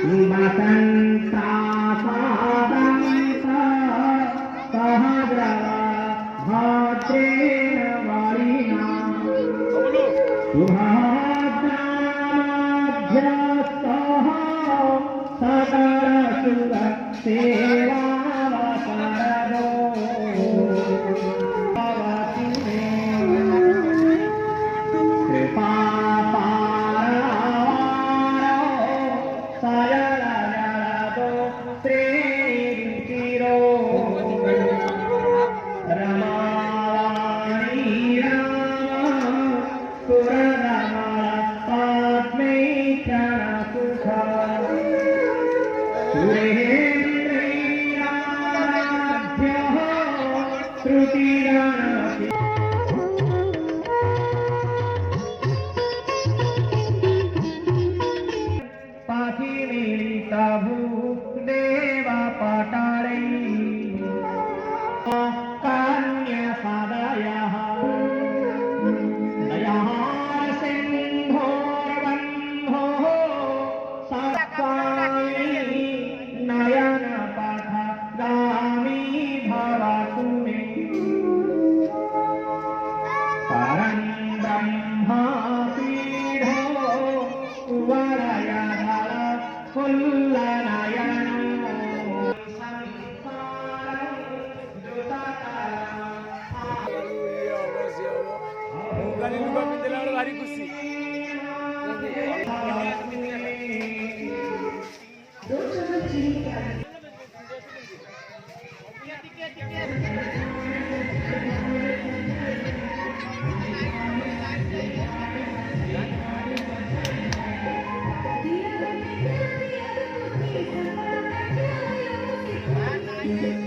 बसन्तापादन्ता सहद्रवा भद्रेण वरिणा शुभद्रामध्यस्थः सकलसुखसेवावसरदो भवति मे कृपापारावारो सयलजलदो श्रीरुचिरो रमावाणी राम सुररमण पद्मैकणसुखा सुरेन्द्रैराध्यः श्रुतिगणपति पाठिनीतभूदेवपटारै कन्यसदयः दयः सिन्धोर्बन्धोः सत्स्वामी नयनपथगामी भवतु मे परं ब्रह्मपीठो कुवलयधर फुल्लनयनो ভারী খুশি Thank you.